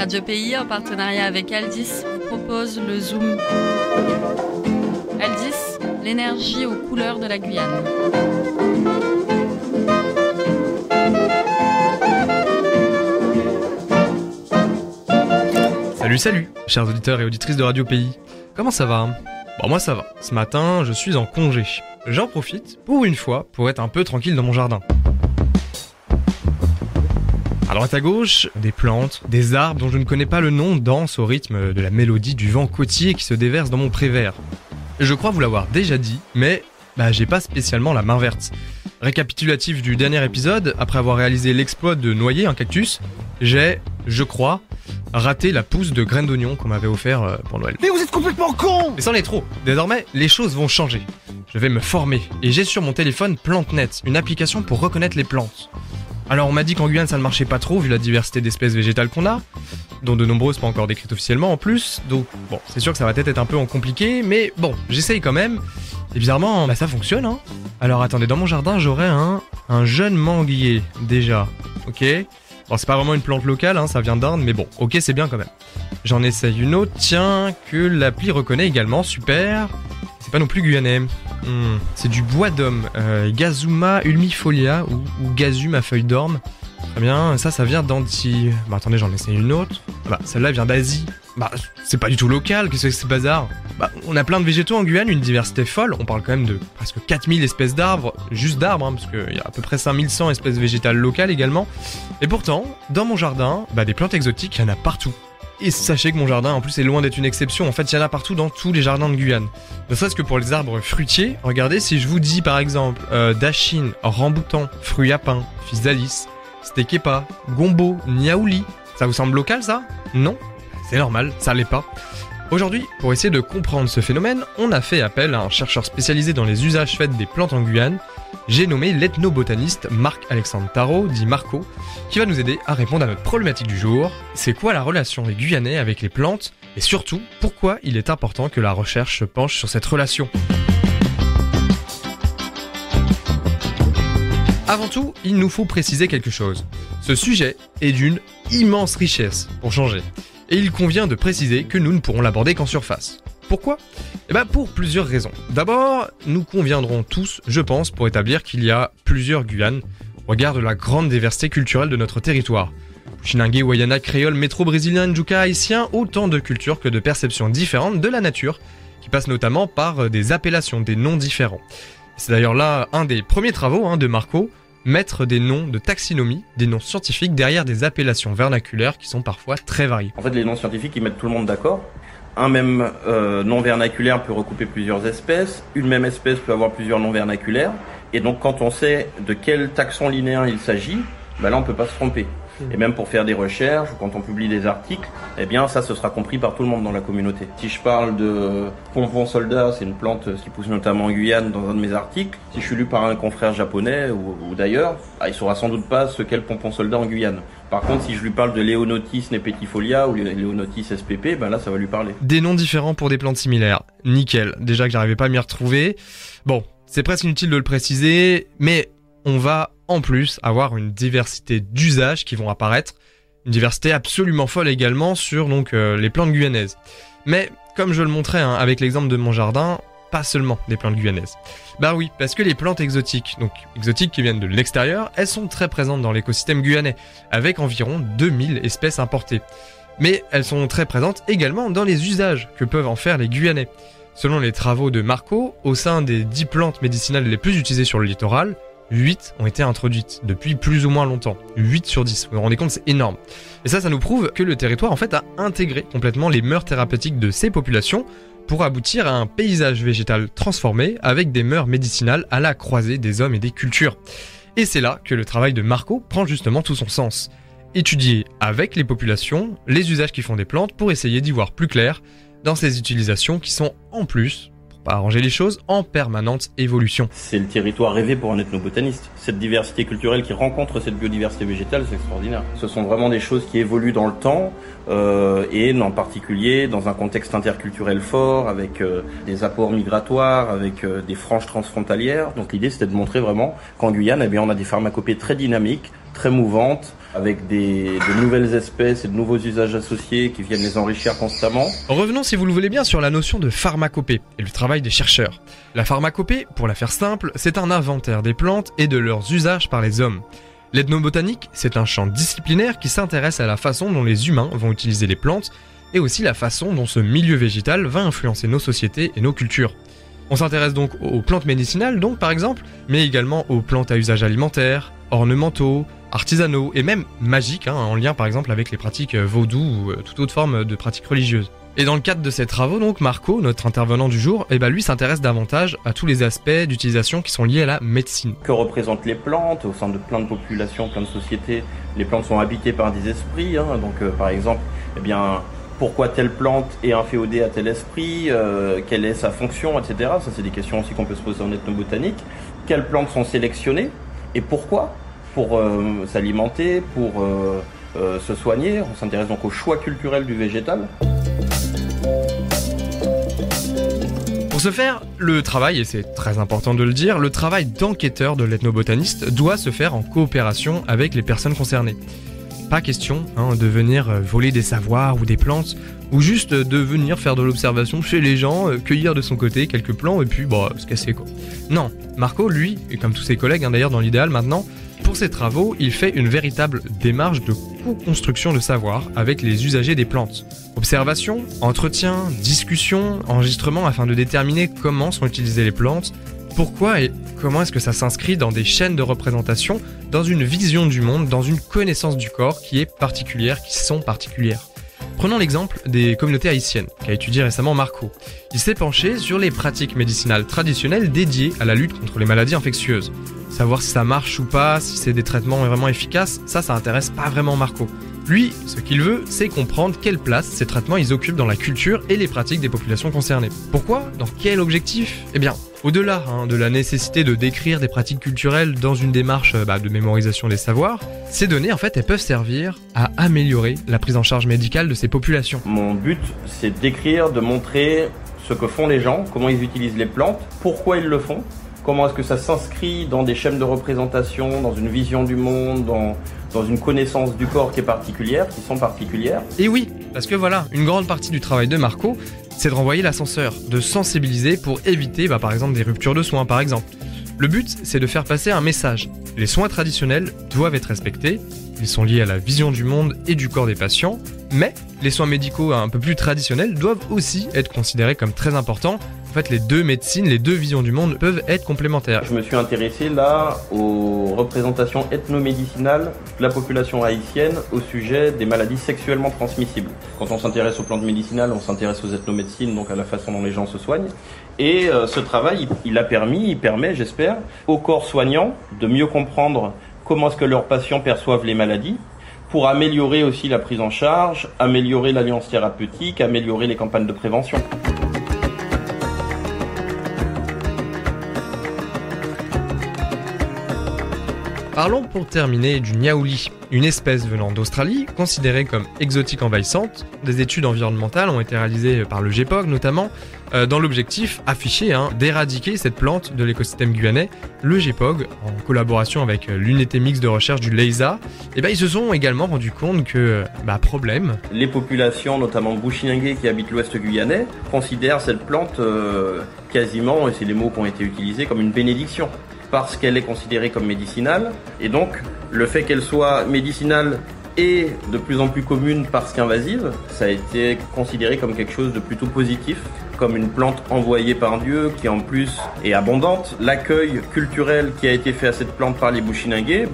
Radio Pays, en partenariat avec Aldis, vous propose le Zoom. Aldis, l'énergie aux couleurs de la Guyane. Salut, chers auditeurs et auditrices de Radio Pays. Comment ça va ? Bon, moi ça va. Ce matin, je suis en congé. J'en profite, pour une fois, pour être un peu tranquille dans mon jardin. À droite à gauche, des plantes, des arbres dont je ne connais pas le nom dansent au rythme de la mélodie du vent côtier qui se déverse dans mon pré vert. Je crois vous l'avoir déjà dit, mais j'ai pas spécialement la main verte. Récapitulatif du dernier épisode, après avoir réalisé l'exploit de noyer un cactus, j'ai, je crois, raté la pousse de graines d'oignon qu'on m'avait offert pour Noël. Mais vous êtes complètement con! Mais c'en est trop. Désormais, les choses vont changer. Je vais me former et j'ai sur mon téléphone PlanteNet, une application pour reconnaître les plantes. Alors on m'a dit qu'en Guyane ça ne marchait pas trop vu la diversité d'espèces végétales qu'on a, dont de nombreuses pas encore décrites officiellement en plus, donc bon, c'est sûr que ça va peut-être être un peu compliqué, mais bon, j'essaye quand même, et bizarrement, ça fonctionne, hein. Alors attendez, dans mon jardin j'aurais un jeune manguier, déjà, ok. Bon, c'est pas vraiment une plante locale, ça vient d'Inde, mais bon, ok, c'est bien quand même. J'en essaye une autre, tiens, que l'appli reconnaît également, super. C'est pas non plus guyanais. C'est du bois d'homme, Gazuma ulmifolia ou Gazum à feuilles d'orme. Très bien, ça vient d'Antilles. Attendez, j'en essaye une autre. Celle-là vient d'Asie. C'est pas du tout local, qu'est-ce que c'est ce bazar ? On a plein de végétaux en Guyane, une diversité folle. On parle quand même de presque 4000 espèces d'arbres, juste d'arbres, parce qu'il y a à peu près 5100 espèces végétales locales également. Et pourtant, dans mon jardin, des plantes exotiques, il y en a partout. Et sachez que mon jardin, en plus, est loin d'être une exception. En fait, il y en a partout dans tous les jardins de Guyane. Ne serait-ce que pour les arbres fruitiers. Regardez, si je vous dis, par exemple, dachine, ramboutan, fruits à pain, fils d'Alice, stekepa, gombo, niaouli. Ça vous semble local, ça ? Non ? C'est normal, ça l'est pas. Aujourd'hui, pour essayer de comprendre ce phénomène, on a fait appel à un chercheur spécialisé dans les usages faits des plantes en Guyane. J'ai nommé l'ethnobotaniste Marc-Alexandre Tarot, dit Marco, qui va nous aider à répondre à notre problématique du jour. C'est quoi la relation des Guyanais avec les plantes ? Et surtout, pourquoi il est important que la recherche se penche sur cette relation ? Avant tout, il nous faut préciser quelque chose. Ce sujet est d'une immense richesse, pour changer. Et il convient de préciser que nous ne pourrons l'aborder qu'en surface. Pourquoi ? Pour plusieurs raisons. D'abord, nous conviendrons tous, je pense, pour établir qu'il y a plusieurs Guyanes, au regard de la grande diversité culturelle de notre territoire. Chinangue, Wayana, créole, métro-brésilien, ndjouka, haïtien, autant de cultures que de perceptions différentes de la nature, qui passent notamment par des appellations, des noms différents. C'est d'ailleurs là un des premiers travaux de Marco, mettre des noms de taxinomie, des noms scientifiques derrière des appellations vernaculaires qui sont parfois très variées. En fait, les noms scientifiques, ils mettent tout le monde d'accord. Un même nom vernaculaire peut recouper plusieurs espèces. Une même espèce peut avoir plusieurs noms vernaculaires. Et donc, quand on sait de quel taxon linéen il s'agit, là, on peut pas se tromper. Et même pour faire des recherches, quand on publie des articles, ça, ce sera compris par tout le monde dans la communauté. Si je parle de pompon soldat, c'est une plante qui pousse notamment en Guyane dans un de mes articles. Si je suis lu par un confrère japonais ou d'ailleurs, il saura sans doute pas ce qu'est le pompon soldat en Guyane. Par contre, si je lui parle de Leonotis nepetifolia ou Leonotis SPP, là, ça va lui parler. Des noms différents pour des plantes similaires. Nickel. Déjà que j'arrivais pas à m'y retrouver. Bon, c'est presque inutile de le préciser, mais on va en plus avoir une diversité d'usages qui vont apparaître, une diversité absolument folle également sur les plantes guyanaises. Mais comme je le montrais avec l'exemple de mon jardin, pas seulement des plantes guyanaises. Oui, parce que les plantes exotiques, donc exotiques qui viennent de l'extérieur, elles sont très présentes dans l'écosystème guyanais, avec environ 2000 espèces importées. Mais elles sont très présentes également dans les usages que peuvent en faire les Guyanais. Selon les travaux de Marco, au sein des 10 plantes médicinales les plus utilisées sur le littoral, 8 ont été introduites depuis plus ou moins longtemps. 8 sur 10, vous vous rendez compte, c'est énorme. Et ça nous prouve que le territoire en fait a intégré complètement les mœurs thérapeutiques de ces populations pour aboutir à un paysage végétal transformé avec des mœurs médicinales à la croisée des hommes et des cultures. Et c'est là que le travail de Marco prend justement tout son sens. Étudier avec les populations les usages qui font des plantes pour essayer d'y voir plus clair dans ces utilisations qui sont en plus, pour pas arranger les choses, en permanente évolution. C'est le territoire rêvé pour un ethnobotaniste. Cette diversité culturelle qui rencontre cette biodiversité végétale, c'est extraordinaire. Ce sont vraiment des choses qui évoluent dans le temps et en particulier dans un contexte interculturel fort avec des apports migratoires, avec des franges transfrontalières. Donc l'idée c'était de montrer vraiment qu'en Guyane, on a des pharmacopées très dynamiques, très mouvantes, avec de nouvelles espèces et de nouveaux usages associés qui viennent les enrichir constamment. Revenons, si vous le voulez bien, sur la notion de pharmacopée et le travail des chercheurs. La pharmacopée, pour la faire simple, c'est un inventaire des plantes et de leurs usages par les hommes. L'ethnobotanique, c'est un champ disciplinaire qui s'intéresse à la façon dont les humains vont utiliser les plantes et aussi la façon dont ce milieu végétal va influencer nos sociétés et nos cultures. On s'intéresse donc aux plantes médicinales, donc par exemple, mais également aux plantes à usage alimentaire, ornementaux, artisanaux et même magiques, en lien par exemple avec les pratiques vaudou ou toute autre forme de pratiques religieuses. Et dans le cadre de ces travaux, donc, Marco, notre intervenant du jour, lui s'intéresse davantage à tous les aspects d'utilisation qui sont liés à la médecine. Que représentent les plantes? Au sein de plein de populations, plein de sociétés, les plantes sont habitées par des esprits, par exemple, pourquoi telle plante est inféodée à tel esprit, quelle est sa fonction, etc. Ça, c'est des questions aussi qu'on peut se poser en ethnobotanique. Quelles plantes sont sélectionnées et pourquoi? Pour s'alimenter, pour se soigner. On s'intéresse donc au choix culturel du végétal. Pour ce faire, le travail, et c'est très important de le dire, le travail d'enquêteur de l'ethnobotaniste doit se faire en coopération avec les personnes concernées. Pas question de venir voler des savoirs ou des plantes, ou juste de venir faire de l'observation chez les gens, cueillir de son côté quelques plants et puis se casser quoi. Non, Marco, lui, et comme tous ses collègues d'ailleurs dans l'idéal maintenant, pour ses travaux, il fait une véritable démarche de co-construction de savoir avec les usagers des plantes. Observation, entretien, discussion, enregistrement afin de déterminer comment sont utilisées les plantes, pourquoi et comment est-ce que ça s'inscrit dans des chaînes de représentation, dans une vision du monde, dans une connaissance du corps qui est particulière, qui sont particulières. Prenons l'exemple des communautés haïtiennes, qu'a étudié récemment Marco. Il s'est penché sur les pratiques médicinales traditionnelles dédiées à la lutte contre les maladies infectieuses. Savoir si ça marche ou pas, si c'est des traitements vraiment efficaces, ça intéresse pas vraiment Marco. Lui, ce qu'il veut, c'est comprendre quelle place ces traitements ils occupent dans la culture et les pratiques des populations concernées. Pourquoi? Dans quel objectif? Au-delà de la nécessité de décrire des pratiques culturelles dans une démarche de mémorisation des savoirs, ces données elles peuvent servir à améliorer la prise en charge médicale de ces populations. Mon but, c'est d'écrire, de montrer ce que font les gens, comment ils utilisent les plantes, pourquoi ils le font, comment est-ce que ça s'inscrit dans des schèmes de représentation, dans une vision du monde, dans une connaissance du corps qui sont particulières. Et oui, parce que une grande partie du travail de Marco, c'est de renvoyer l'ascenseur, de sensibiliser pour éviter par exemple des ruptures de soins par exemple. Le but, c'est de faire passer un message. Les soins traditionnels doivent être respectés, ils sont liés à la vision du monde et du corps des patients, mais les soins médicaux un peu plus traditionnels doivent aussi être considérés comme très importants. En fait, les deux médecines, les deux visions du monde peuvent être complémentaires. Je me suis intéressé là aux représentations ethnomédicinales de la population haïtienne au sujet des maladies sexuellement transmissibles. Quand on s'intéresse aux plantes médicinales, on s'intéresse aux ethnomédecines, donc à la façon dont les gens se soignent. Et ce travail, il permet, j'espère, aux corps soignants de mieux comprendre comment est-ce que leurs patients perçoivent les maladies, pour améliorer aussi la prise en charge, améliorer l'alliance thérapeutique, améliorer les campagnes de prévention. Parlons pour terminer du niaouli, une espèce venant d'Australie, considérée comme exotique envahissante. Des études environnementales ont été réalisées par le GEPOG notamment, dans l'objectif affiché d'éradiquer cette plante de l'écosystème guyanais. Le GEPOG, en collaboration avec l'unité mixte de recherche du LEISA, ils se sont également rendus compte que, problème. Les populations, notamment bushinengués qui habitent l'ouest guyanais, considèrent cette plante quasiment, et c'est les mots qui ont été utilisés, comme une bénédiction. Parce qu'elle est considérée comme médicinale, et donc le fait qu'elle soit médicinale et de plus en plus commune parce qu'invasive, ça a été considéré comme quelque chose de plutôt positif, comme une plante envoyée par Dieu qui en plus est abondante. L'accueil culturel qui a été fait à cette plante par les bushinengués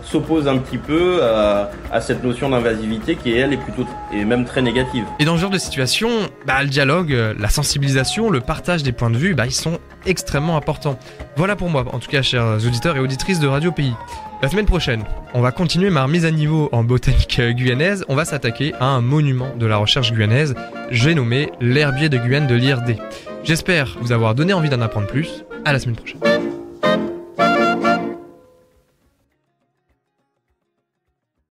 s'oppose un petit peu à cette notion d'invasivité qui elle est même très négative. Et dans ce genre de situation, le dialogue, la sensibilisation, le partage des points de vue, ils sont extrêmement importants. Voilà pour moi, en tout cas chers auditeurs et auditrices de Radio Pays. La semaine prochaine, on va continuer ma remise à niveau en botanique guyanaise. On va s'attaquer à un monument de la recherche guyanaise. J'ai nommé l'herbier de Guyane de l'IRD. J'espère vous avoir donné envie d'en apprendre plus. À la semaine prochaine.